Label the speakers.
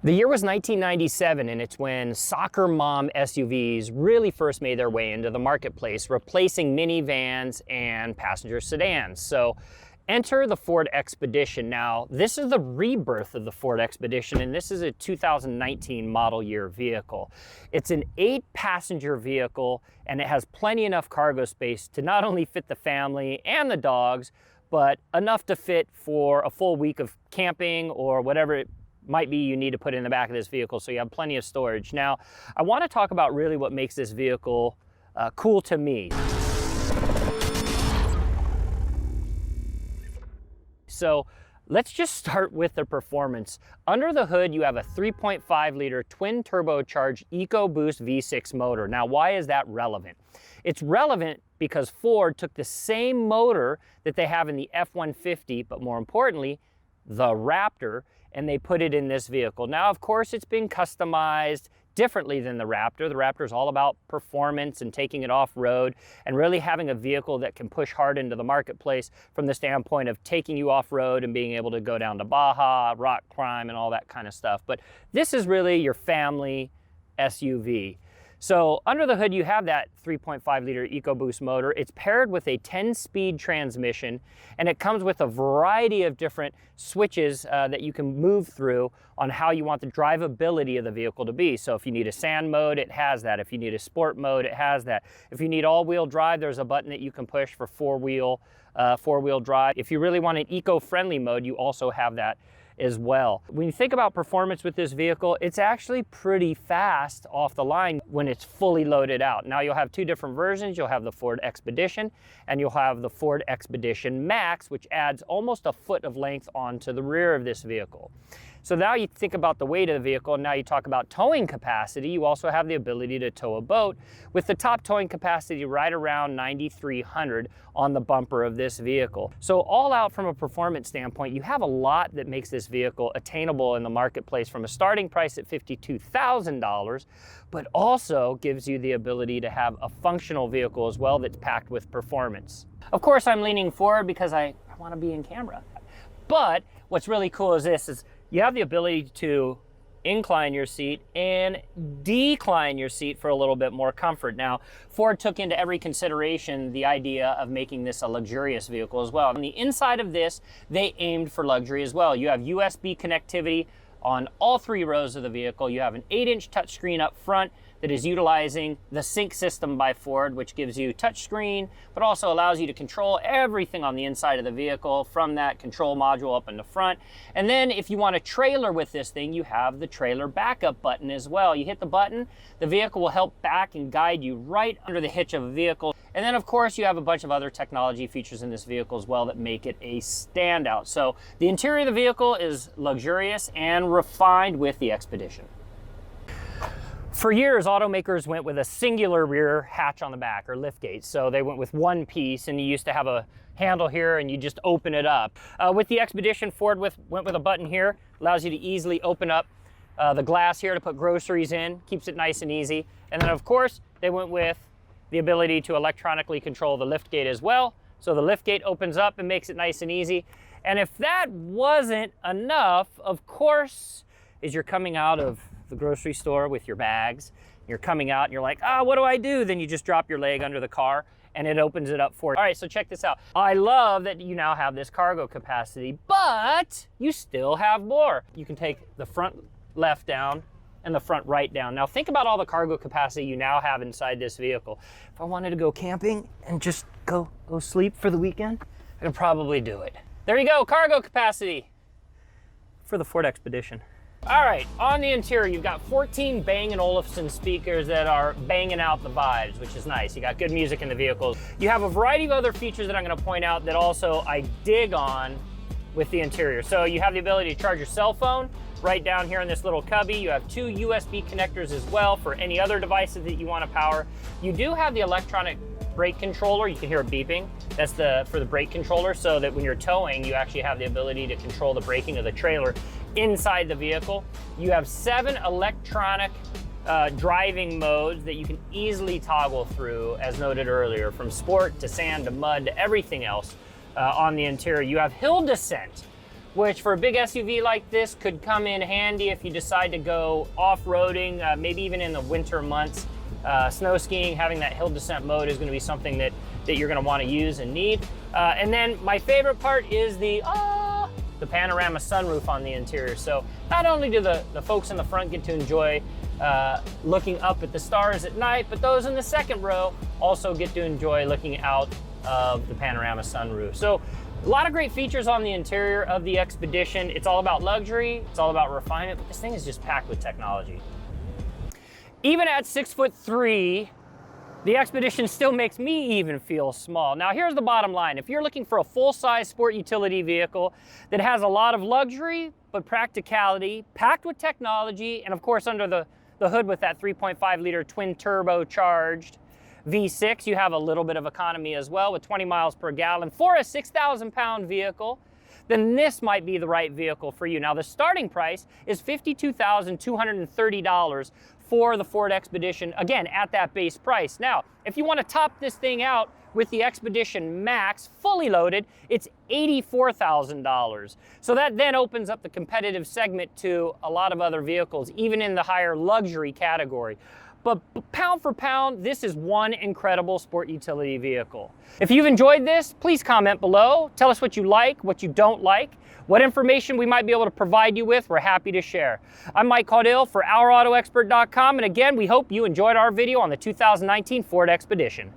Speaker 1: The year was 1997, and it's when soccer mom SUVs really first made their way into the marketplace, replacing minivans and passenger sedans. So enter the Ford Expedition. Now, this is the rebirth of the Ford Expedition, and this is a 2019 model year vehicle. It's an 8-passenger vehicle, and it has plenty enough cargo space to not only fit the family and the dogs, but enough to fit for a full week of camping or whatever it might be you need to put in the back of this vehicle, so you have plenty of storage. Now, I want to talk about really what makes this vehicle cool to me. So let's just start with the performance. Under the hood, you have a 3.5-liter twin turbocharged EcoBoost V6 motor. Now, why is that relevant? It's relevant because Ford took the same motor that they have in the F-150, but more importantly, the Raptor, and they put it in this vehicle. Now, of course, it's been customized differently than the Raptor. The Raptor is all about performance and taking it off-road and really having a vehicle that can push hard into the marketplace from the standpoint of taking you off-road and being able to go down to Baja, rock climb, and all that kind of stuff. But this is really your family SUV. So under the hood, you have that 3.5-liter EcoBoost motor. It's paired with a 10-speed transmission, and it comes with a variety of different switches that you can move through on how you want the drivability of the vehicle to be. So if you need a sand mode, it has that. If you need a sport mode, it has that. If you need all-wheel drive, there's a button that you can push for four-wheel drive. If you really want an eco-friendly mode, you also have that as well. When you think about performance with this vehicle, it's actually pretty fast off the line when it's fully loaded out. Now, you'll have two different versions. You'll have the Ford Expedition and you'll have the Ford Expedition Max, which adds almost a foot of length onto the rear of this vehicle. So now you think about the weight of the vehicle, and now you talk about towing capacity. You also have the ability to tow a boat with the top towing capacity right around 9,300 on the bumper of this vehicle. So all out from a performance standpoint, you have a lot that makes this vehicle attainable in the marketplace from a starting price at $52,000, but also gives you the ability to have a functional vehicle as well that's packed with performance. Of course, I'm leaning forward because I want to be in camera. But what's really cool is this is you have the ability to incline your seat and decline your seat for a little bit more comfort. Now, Ford took into every consideration the idea of making this a luxurious vehicle as well. On the inside of this, they aimed for luxury as well. You have USB connectivity on all 3 rows of the vehicle. You have an 8-inch touchscreen up front that is utilizing the Sync system by Ford, which gives you touchscreen, but also allows you to control everything on the inside of the vehicle from that control module up in the front. And then if you want a trailer with this thing, you have the trailer backup button as well. You hit the button, the vehicle will help back and guide you right under the hitch of a vehicle. And then of course you have a bunch of other technology features in this vehicle as well that make it a standout. So the interior of the vehicle is luxurious and refined with the Expedition. For years, automakers went with a singular rear hatch on the back, or liftgate. So they went with one piece, and you used to have a handle here, and you just open it up. With the Expedition, Ford went with a button here, allows you to easily open up the glass here to put groceries in, keeps it nice and easy. And then, of course, they went with the ability to electronically control the liftgate as well. So the liftgate opens up and makes it nice and easy. And if that wasn't enough, of course, as you're coming out of the grocery store with your bags, you're coming out and you're like, what do I do? Then you just drop your leg under the car and it opens it up for you. All right, so check this out. I love that you now have this cargo capacity, but you still have more. You can take the front left down and the front right down. Now think about all the cargo capacity you now have inside this vehicle. If I wanted to go camping and just go sleep for the weekend, I could probably do it. There you go, cargo capacity for the Ford Expedition. All right, on the interior, you've got 14 Bang & Olufsen speakers that are banging out the vibes, which is nice. You got good music in the vehicles. You have a variety of other features that I'm gonna point out that also I dig on with the interior. So you have the ability to charge your cell phone right down here in this little cubby. You have 2 USB connectors as well for any other devices that you wanna power. You do have the electronic brake controller. You can hear it beeping. That's for the brake controller, so that when you're towing, you actually have the ability to control the braking of the trailer inside the vehicle. You have 7 electronic driving modes that you can easily toggle through, as noted earlier, from sport to sand to mud to everything else on the interior. You have hill descent, which for a big SUV like this could come in handy if you decide to go off-roading, maybe even in the winter months. Snow skiing, having that hill descent mode is going to be something that you're going to want to use and need. And then my favorite part is the panorama sunroof on the interior. So not only do the folks in the front get to enjoy looking up at the stars at night, but those in the second row also get to enjoy looking out of the panorama sunroof. So a lot of great features on the interior of the Expedition. It's all about luxury, it's all about refinement, but this thing is just packed with technology. Even at 6'3", the Expedition still makes me even feel small. Now here's the bottom line. If you're looking for a full-size sport utility vehicle that has a lot of luxury, but practicality, packed with technology, and of course under the hood with that 3.5 liter twin turbocharged V6, you have a little bit of economy as well with 20 miles per gallon for a 6,000 pound vehicle, then this might be the right vehicle for you. Now the starting price is $52,230 for the Ford Expedition, again, at that base price. Now, if you want to top this thing out with the Expedition Max, fully loaded, it's $84,000. So that then opens up the competitive segment to a lot of other vehicles, even in the higher luxury category. But pound for pound, this is one incredible sport utility vehicle. If you've enjoyed this, please comment below. Tell us what you like, what you don't like, what information we might be able to provide you with. We're happy to share. I'm Mike Caudill for OurAutoExpert.com, and again, we hope you enjoyed our video on the 2019 Ford Expedition.